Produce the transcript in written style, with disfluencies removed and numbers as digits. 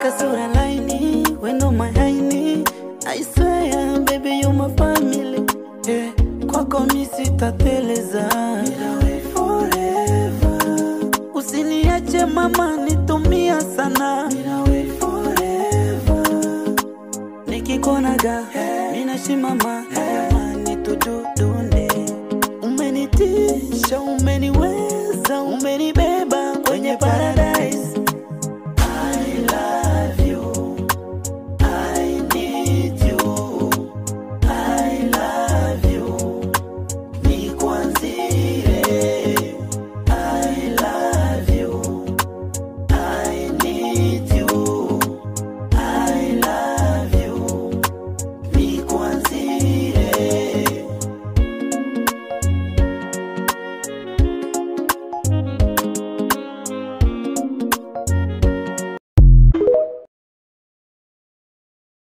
Kasura laini, wendo mahaini. I swear, baby, you my family. Yeah, kwako mi sitateleza. Nitawe forever. Usiniache mama, nitumia sana. Nitawe forever. Nikikonaga, mina shimama.